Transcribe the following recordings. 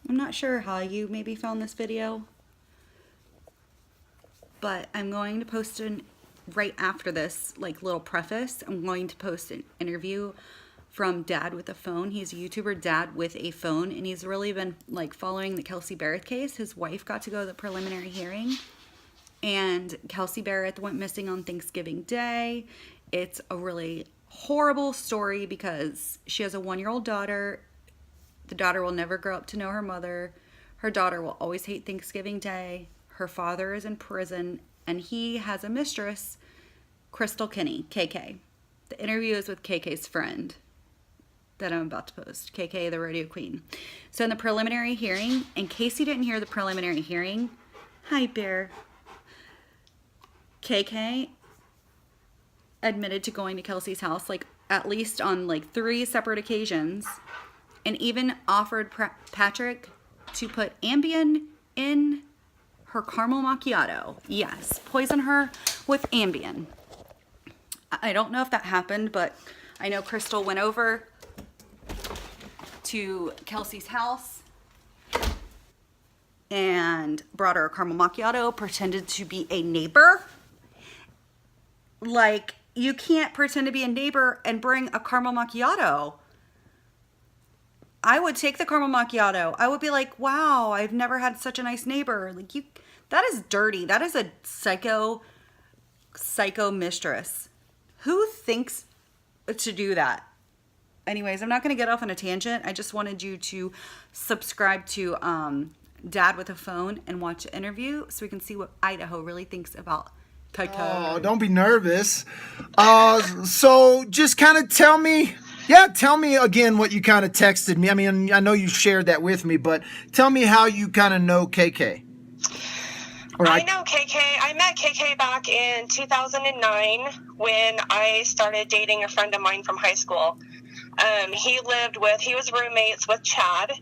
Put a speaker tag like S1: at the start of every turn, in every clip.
S1: I'm not sure how you maybe found this video, but I'm going to post an right after this like little preface. I'm going to post an interview from Dad with a Phone. He's a YouTuber, Dad with a Phone, and he's really been like following the KELSEY BERRETH case. His wife got to go to the preliminary hearing, and KELSEY BERRETH went missing on Thanksgiving Day. It's a really horrible story because she has a 1-year-old daughter. The daughter will never grow up to know her mother. Her daughter will always hate Thanksgiving Day. Her father is in prison, and he has a mistress, Crystal Kinney, KK. The interview is with KK's friend that I'm about to post, KK, the rodeo queen. So in the preliminary hearing, in case you didn't hear the preliminary hearing, hi, Bear. KK admitted to going to Kelsey's house, like at least on like 3 separate occasions, and even offered Patrick to put Ambien in her caramel macchiato. Yes, poison her with Ambien. I don't know if that happened, but I know Crystal went over to Kelsey's house and brought her a caramel macchiato, pretended to be a neighbor. Like, you can't pretend to be a neighbor and bring a caramel macchiato. I would take the caramel macchiato. I would be like, wow, I've never had such a nice neighbor. Like, that is dirty. That is a psycho mistress. Who thinks to do that? Anyways, I'm not going to get off on a tangent. I just wanted you to subscribe to Dad with a Phone and watch the interview so we can see what Idaho really thinks about KK.
S2: Oh, don't be nervous. So just kind of tell me again what you kind of texted me. I mean, I know you shared that with me, but tell me how you kind of know KK.
S3: I know KK. I met KK back in 2009 when I started dating a friend of mine from high school. He was roommates with Chad,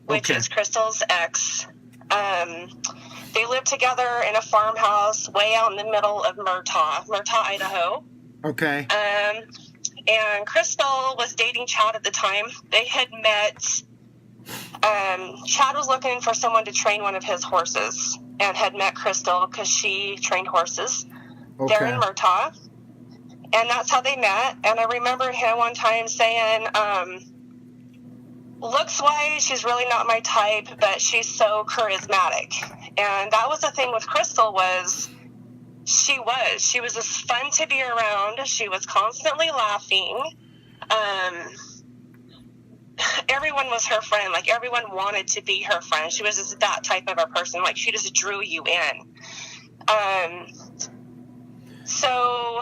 S3: which is Crystal's ex. They lived together in a farmhouse way out in the middle of Murtaugh, Idaho.
S2: Okay.
S3: And Crystal was dating Chad at the time. They had met. Chad was looking for someone to train one of his horses and had met Crystal because she trained horses there in Murtaugh. And that's how they met. And I remember him one time saying, looks-wise, she's really not my type, but she's so charismatic. And that was the thing with Crystal was she was just fun to be around. She was constantly laughing. Everyone was her friend. Like, everyone wanted to be her friend. She was just that type of a person. Like, she just drew you in. So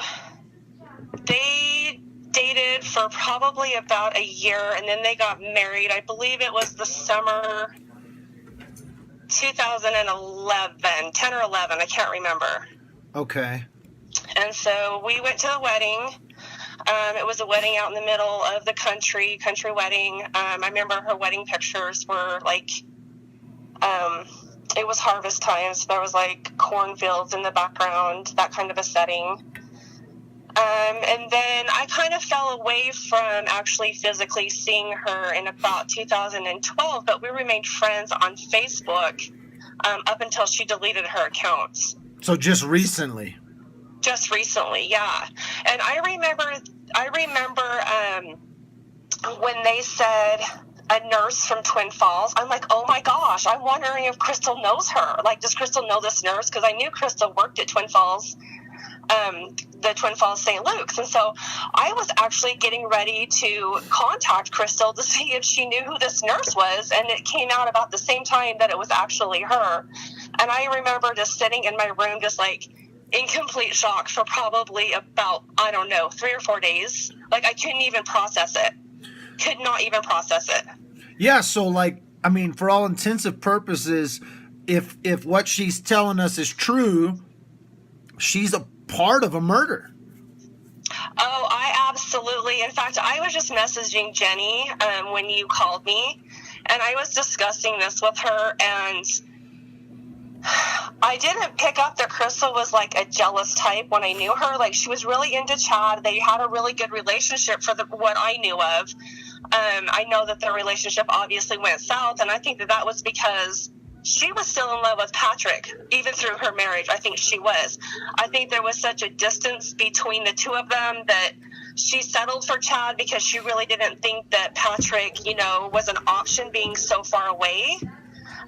S3: they dated for probably about a year, and then they got married. I believe it was the summer 2011, 10 or 11. I can't remember.
S2: Okay.
S3: And so we went to the wedding. It was a wedding out in the middle of the country wedding. I remember her wedding pictures were like, it was harvest time, so there was like cornfields in the background, that kind of a setting. And then I kind of fell away from actually physically seeing her in about 2012, but we remained friends on Facebook up until she deleted her accounts.
S2: So just recently?
S3: Just recently, yeah. And I remember when they said a nurse from Twin Falls, I'm like, oh my gosh, I'm wondering if Crystal knows her. Like, does Crystal know this nurse? Because I knew Crystal worked at Twin Falls, the Twin Falls St. Luke's. And so I was actually getting ready to contact Crystal to see if she knew who this nurse was. And it came out about the same time that it was actually her. And I remember just sitting in my room, just like in complete shock for probably about, 3 or 4 days. Like, I couldn't even process it. Could not even process it.
S2: Yeah. So like, I mean, for all intents and purposes, if what she's telling us is true, she's a part of a murder.
S3: Oh, I absolutely. In fact, I was just messaging Jenny when you called me, and I was discussing this with her, and I didn't pick up that Crystal was like a jealous type when I knew her. Like, she was really into Chad. They had a really good relationship for what I knew of. I know that their relationship obviously went south, and I think that was because she was still in love with Patrick, even through her marriage. I think she was. I think there was such a distance between the two of them that she settled for Chad because she really didn't think that Patrick, was an option being so far away.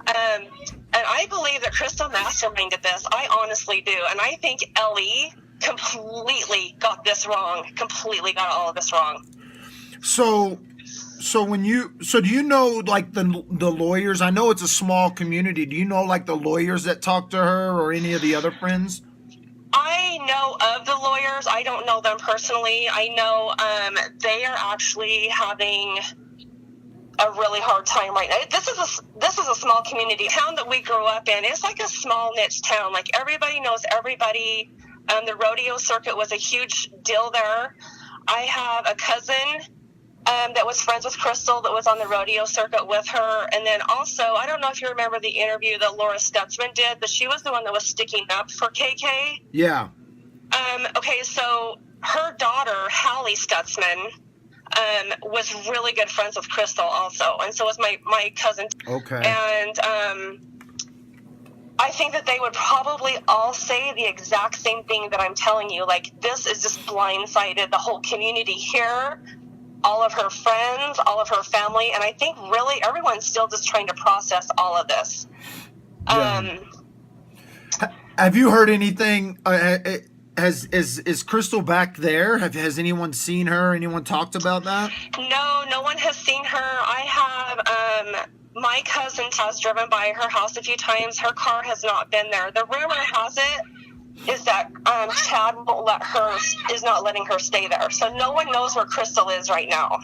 S3: And I believe that Crystal masterminded this. I honestly do. And I think Ellie completely got this wrong, completely got all of this wrong.
S2: So do you know like the lawyers? I know it's a small community. Do you know like the lawyers that talk to her or any of the other friends?
S3: I know of the lawyers. I don't know them personally. I know they are actually having a really hard time right now. This is a small community town that we grew up in. It's like a small niche town. Like everybody knows everybody. The rodeo circuit was a huge deal there. I have a cousin that was friends with Crystal that was on the rodeo circuit with her. And then also, I don't know if you remember the interview that Laura Stutzman did, but she was the one that was sticking up for KK.
S2: Yeah.
S3: Okay, so her daughter, Hallie Stutzman, was really good friends with Crystal also. And so was my cousin.
S2: Okay.
S3: And I think that they would probably all say the exact same thing that I'm telling you. Like, this is just blindsided the whole community here, all of her friends, all of her family, and I think really everyone's still just trying to process all of this.
S2: Yeah. Have you heard anything? Is Crystal back there? Has anyone seen her? Anyone talked about that?
S3: No one has seen her. I have my cousin has driven by her house a few times. Her car has not been there. The rumor has it is that Chad is not letting her stay there. So no one knows where Crystal is right now.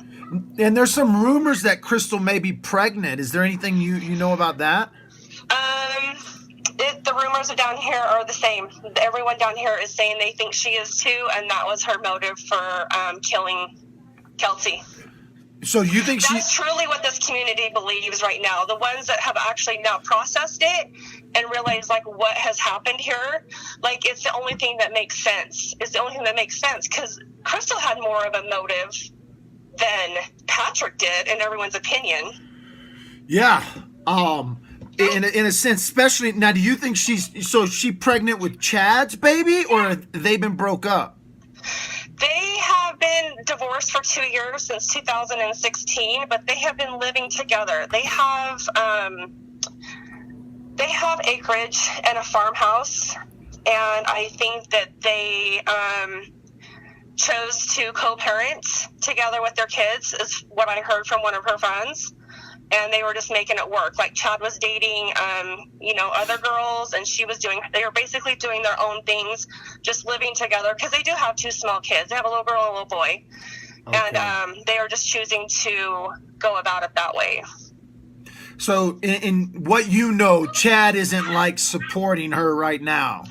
S2: And there's some rumors that Crystal may be pregnant. Is there anything you know about that?
S3: The rumors down here are the same. Everyone down here is saying they think she is too, and that was her motive for killing Kelsey.
S2: So you think
S3: that's truly what this community believes right now. The ones that have actually now processed it and realized like what has happened here, like it's the only thing that makes sense. It's the only thing that makes sense because Crystal had more of a motive than Patrick did, in everyone's opinion.
S2: Yeah. In a sense, especially now. Do you think she's pregnant with Chad's baby, or have they been broke up?
S3: They have been divorced for 2 years since 2016, but they have been living together. They have acreage and a farmhouse, and I think that they chose to co-parent together with their kids, is what I heard from one of her friends. And they were just making it work. Like Chad was dating, other girls, and they were basically doing their own things, just living together, because they do have two small kids. They have a little girl and a little boy. Okay. And they are just choosing to go about it that way.
S2: So in what you know, Chad isn't like supporting her right now?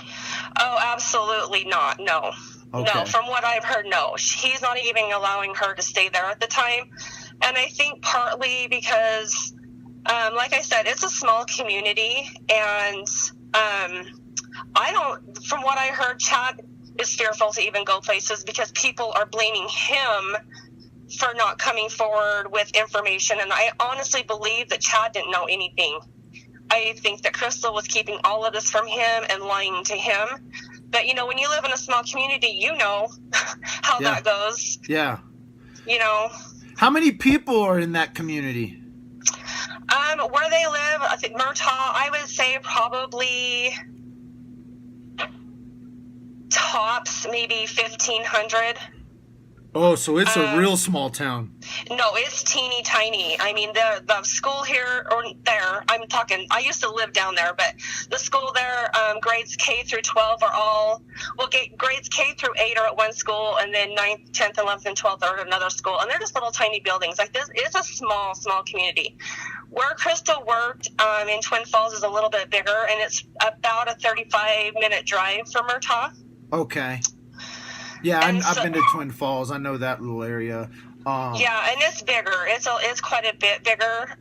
S3: Oh, absolutely not. No. Okay. No, from what I've heard, no. He's not even allowing her to stay there at the time. And I think partly because, like I said, it's a small community, and from what I heard, Chad is fearful to even go places because people are blaming him for not coming forward with information. And I honestly believe that Chad didn't know anything. I think that Crystal was keeping all of this from him and lying to him. But, when you live in a small community, you know how that goes.
S2: Yeah. How many people are in that community?
S3: Where they live, I think Murtaugh, I would say probably tops maybe 1,500.
S2: Oh, so it's a real small town.
S3: No, it's teeny tiny. I mean, the school here or there, I used to live down there, but the school there, grades K through 12 are all, grades K through 8 are at one school, and then 9th, 10th, 11th, and 12th are at another school. And they're just little tiny buildings. Like this, it's a small community. Where Crystal worked in Twin Falls is a little bit bigger, and it's about a 35-minute drive from Murtaugh. Okay.
S2: Yeah, I've been to Twin Falls. I know that little area.
S3: Yeah, and it's bigger. It's quite a bit bigger.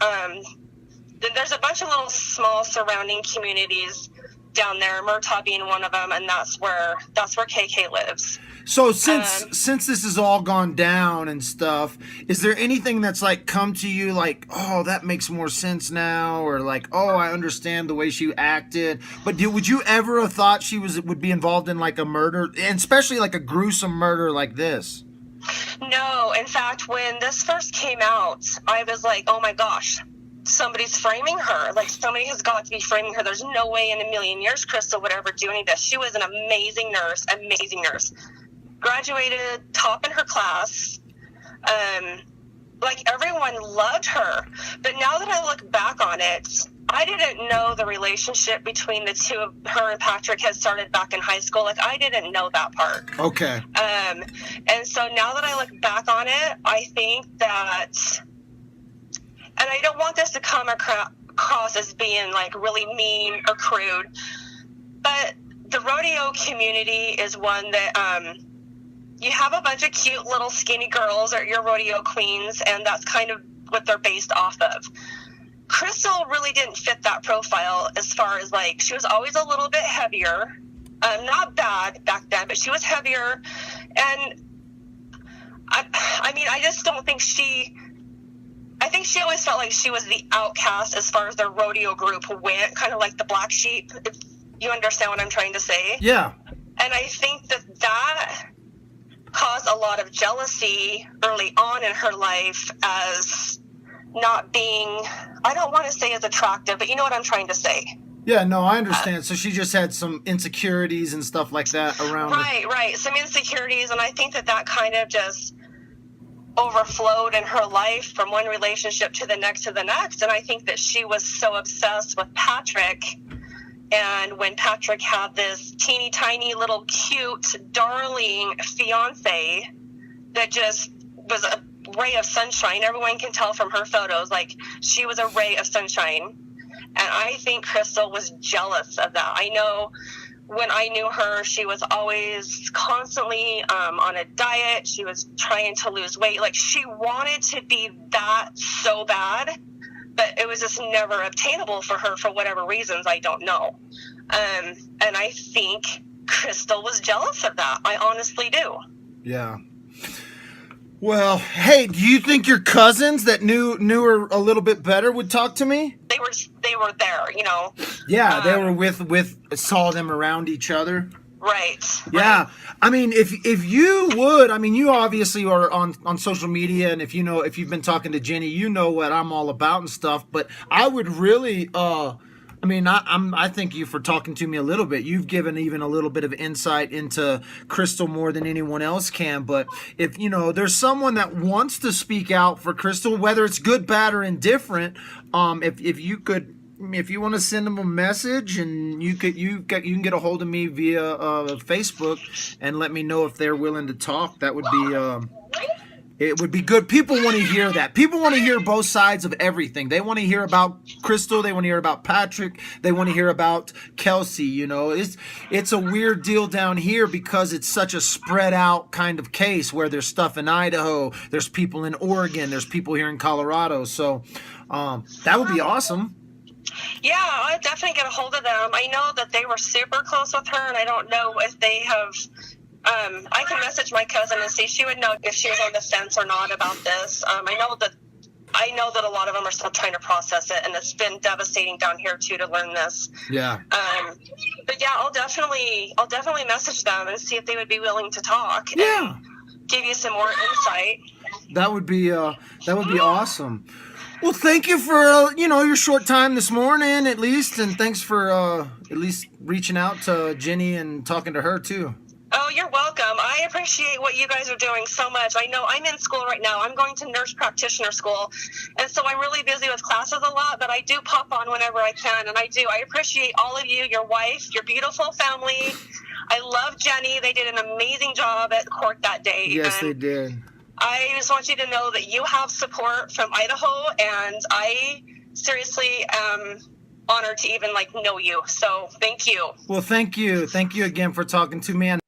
S3: There's a bunch of little small surrounding communities down there, Murtaugh being one of them, and that's where KK lives.
S2: So since this has all gone down and stuff, is there anything that's like come to you like, oh, that makes more sense now, or like, oh, I understand the way she acted? But would you ever have thought she would be involved in like a murder, and especially like a gruesome murder like this?
S3: No, in fact, when this first came out, I was like, oh my gosh, somebody's framing her. Like, somebody has got to be framing her. There's no way in a million years Crystal would ever do any of this. She was an amazing nurse. Graduated top in her class. Like, everyone loved her. But now that I look back on it, I didn't know the relationship between the two of her and Patrick had started back in high school. Like, I didn't know that part.
S2: Okay.
S3: And so now that I look back on it, I think that, and I don't want this to come across as being like really mean or crude, but the rodeo community is one that, you have a bunch of cute little skinny girls or your rodeo queens, and that's kind of what they're based off of. Crystal really didn't fit that profile as far as, like, she was always a little bit heavier. Not bad back then, but she was heavier. And I mean, I just don't think I think she always felt like she was the outcast as far as the rodeo group went, kind of like the black sheep, if you understand what I'm trying to say.
S2: Yeah.
S3: And I think that caused a lot of jealousy early on in her life as not being, I don't want to say as attractive, but you know what I'm trying to say.
S2: Yeah, no, I understand. So she just had some insecurities and stuff like that around her.
S3: Right. Some insecurities, and I think that kind of just overflowed in her life from one relationship to the next. And I think that she was so obsessed with Patrick. And when Patrick had this teeny tiny little cute darling fiance that just was a ray of sunshine, everyone can tell from her photos, like, she was a ray of sunshine. And I think Crystal was jealous of that. I know when I knew her, she was always constantly on a diet. She was trying to lose weight. Like, she wanted to be that so bad, but it was just never obtainable for her for whatever reasons, I don't know. And I think Crystal was jealous of that. I honestly do.
S2: Yeah. Well, hey, do you think your cousins that knew her a little bit better would talk to me?
S3: They were there, you know.
S2: Yeah, they were saw them around each other.
S3: Right.
S2: Yeah. I mean, if you would, I mean, you obviously are on social media, and if you've been talking to Jenny, you know what I'm all about and stuff, but I would really I thank you for talking to me a little bit. You've given even a little bit of insight into Crystal more than anyone else can. But if there's someone that wants to speak out for Crystal, whether it's good, bad, or indifferent, if you want to send them a message, and you can get a hold of me via Facebook and let me know if they're willing to talk. That would be it would be good. People want to hear that. People want to hear both sides of everything. They want to hear about Crystal. They want to hear about Patrick. They want to hear about Kelsey. It's a weird deal down here because it's such a spread out kind of case where there's stuff in Idaho, there's people in Oregon, there's people here in Colorado. So that would be awesome.
S3: Yeah, I'll definitely get a hold of them. I know that they were super close with her, and I don't know if they have... I can message my cousin and see. She would know if she was on the fence or not about this. I know that a lot of them are still trying to process it, and it's been devastating down here too to learn this.
S2: Yeah.
S3: But yeah, I'll definitely message them and see if they would be willing to talk.
S2: Yeah.
S3: And give you some more insight.
S2: That would be awesome. Well, thank you for your short time this morning at least, and thanks for at least reaching out to Jenny and talking to her too.
S3: Oh, you're welcome. I appreciate what you guys are doing so much. I know I'm in school right now. I'm going to nurse practitioner school, and so I'm really busy with classes a lot, but I do pop on whenever I can, and I do. I appreciate all of you, your wife, your beautiful family. I love Jenny. They did an amazing job at court that day.
S2: Yes, they did.
S3: I just want you to know that you have support from Idaho, and I seriously am honored to even know you. So thank you.
S2: Well, thank you. Thank you again for talking to me.